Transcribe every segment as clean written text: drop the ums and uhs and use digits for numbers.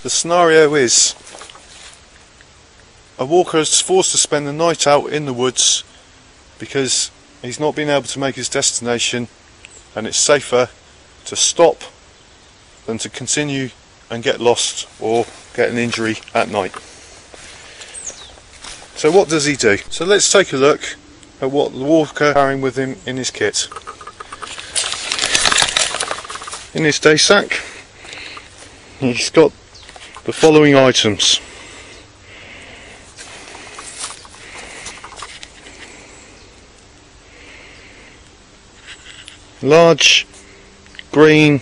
The scenario is a walker is forced to spend the night out in the woods because he's not been able to make his destination, and it's safer to stop than to continue and get lost or get an injury at night. So what does he do? So let's take a look at what the walker is carrying with him in his kit. In his day sack, he's got the following items. Large green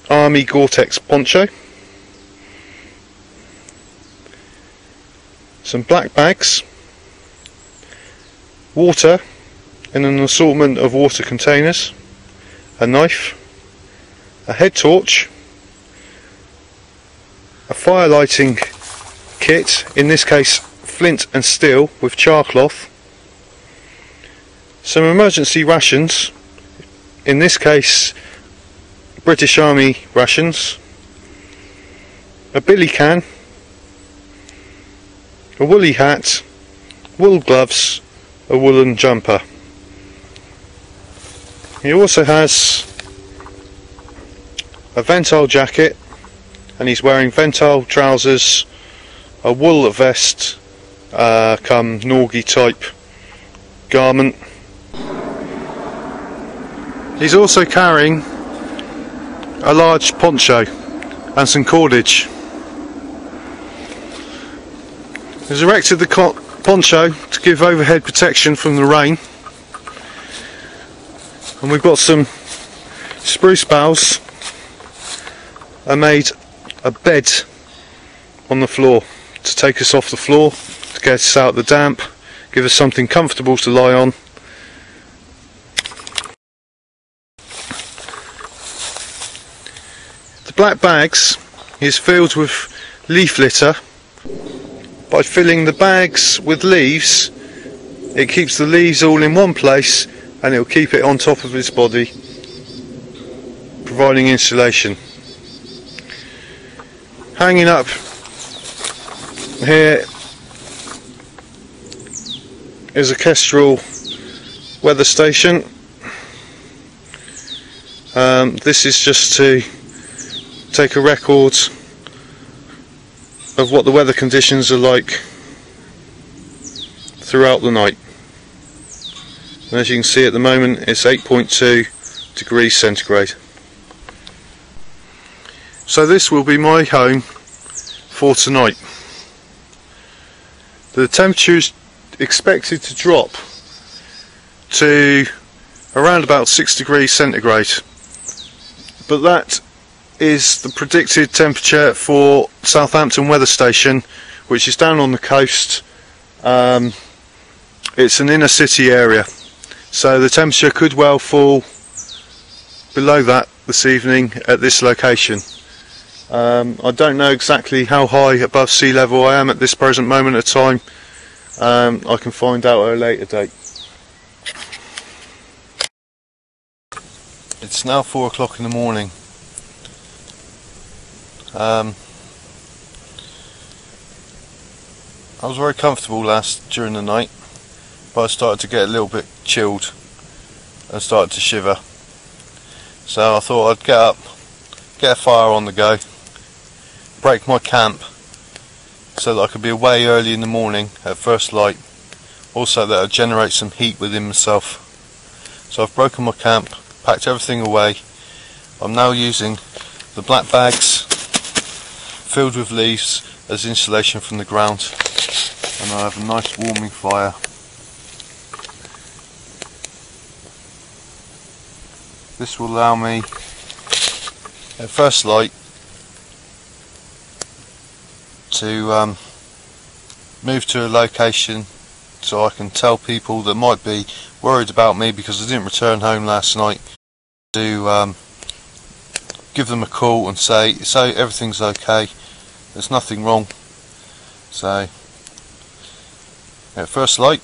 army Gore-Tex poncho, some black bags, water in an assortment of water containers, a knife, a head torch, a fire lighting kit, in this case flint and steel with char cloth, some emergency rations, in this case British Army rations, a billy can, a woolly hat, wool gloves, a woolen jumper. He also has a Ventile jacket, and he's wearing Ventile trousers, a wool vest, come Norgie type garment. He's also carrying a large poncho and some cordage. He's erected the poncho to give overhead protection from the rain, and we've got some spruce boughs and made a bed on the floor to take us off the floor, to get us out of the damp, give us something comfortable to lie on. The black bags is filled with leaf litter. By filling the bags with leaves, it keeps the leaves all in one place and it will keep it on top of his body, providing insulation. Hanging up here is a Kestrel weather station. This is just to take a record of what the weather conditions are like throughout the night. And as you can see at the moment, it's 8.2 degrees centigrade. So this will be my home for tonight. The temperature is expected to drop to around about 6 degrees centigrade, but that is the predicted temperature for Southampton weather station, which is down on the coast. It's an inner city area, so the temperature could well fall below that this evening at this location. I don't know exactly how high above sea level I am at this present moment of time. I can find out at a later date. It's now 4 o'clock in the morning. I was very comfortable during the night, but I started to get a little bit chilled and started to shiver. So I thought I'd get up, get a fire on the go, break my camp so that I could be away early in the morning at first light, also that I'd generate some heat within myself. So I've broken my camp, packed everything away. I'm now using the black bags filled with leaves as insulation from the ground, and I have a nice warming fire. This will allow me at first light to move to a location so I can tell people that might be worried about me because I didn't return home last night, to give them a call and say everything's okay, there's nothing wrong. So at first light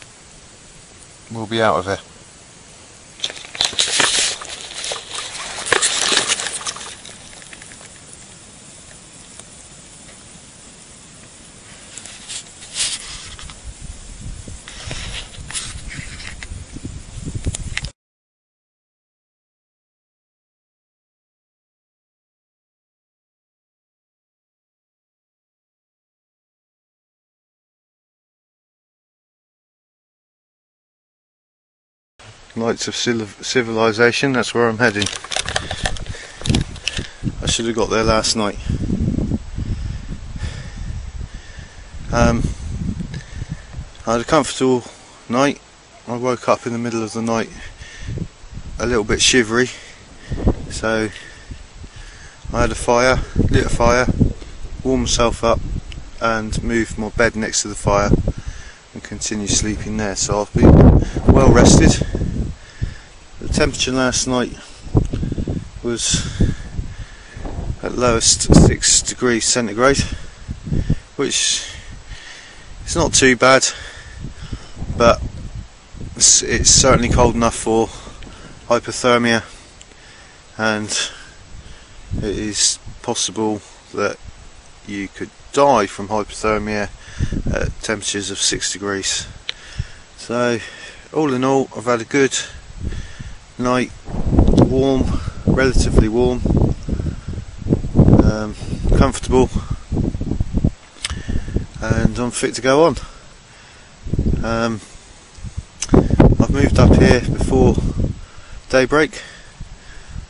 we'll be out of here. Lights of Civilization, that's where I'm heading. I should have got there last night. I had a comfortable night. I woke up in the middle of the night a little bit shivery, so I had a fire, lit a fire, warmed myself up and moved my bed next to the fire and continued sleeping there. So I've been well rested. The temperature last night was at lowest 6 degrees centigrade, which is not too bad, but it's certainly cold enough for hypothermia, and it is possible that you could die from hypothermia at temperatures of 6 degrees. So all in all, I've had a good night, warm, relatively warm, comfortable, and I'm fit to go on. I've moved up here before daybreak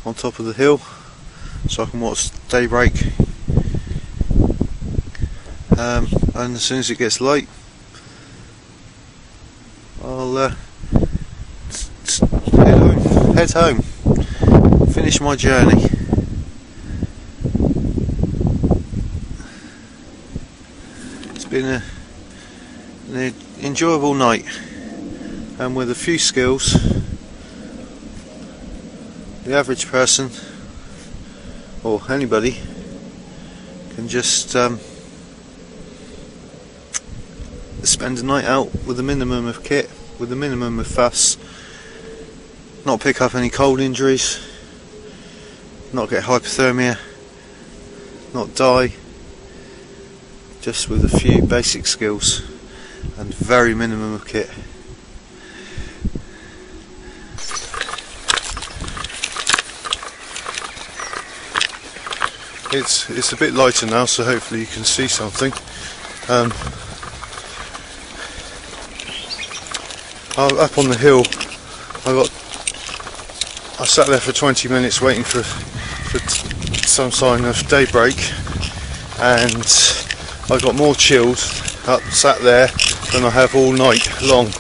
on top of the hill so I can watch daybreak, and as soon as it gets light I'll head home, finish my journey. It's been an enjoyable night, and with a few skills the average person, or anybody, can just spend a night out with a minimum of kit, with a minimum of fuss, not pick up any cold injuries, not get hypothermia, not die, just with a few basic skills and very minimum of kit. It's a bit lighter now, so hopefully you can see something. Up on the hill, I sat there for 20 minutes waiting for some sign of daybreak, and I got more chilled sat there than I have all night long.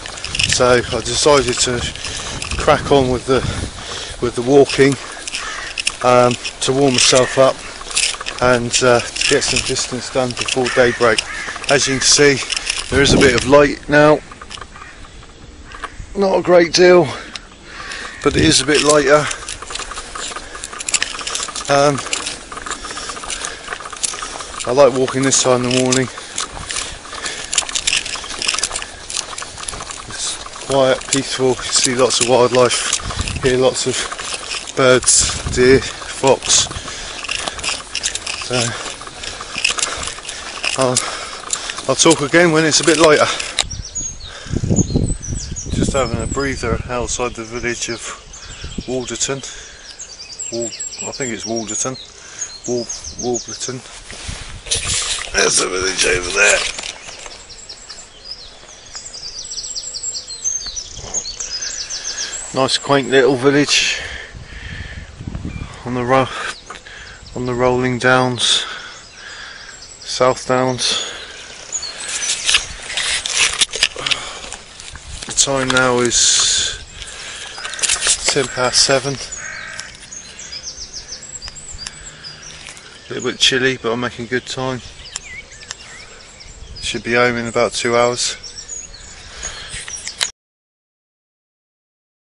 So I decided to crack on with the walking, to warm myself up and get some distance done before daybreak. As you can see, there is a bit of light now, not a great deal, but it is a bit lighter. I like walking this time in the morning. It's quiet, peaceful, you see lots of wildlife, hear lots of birds, deer, fox. So I'll talk again when it's a bit lighter. Just having a breather outside the village of Walderton. I think it's Walderton. Warbleton. There's the village over there. Nice quaint little village on the rolling downs, South Downs. The time now is 7:10. A little bit chilly, but I'm making good time. Should be home in about 2 hours.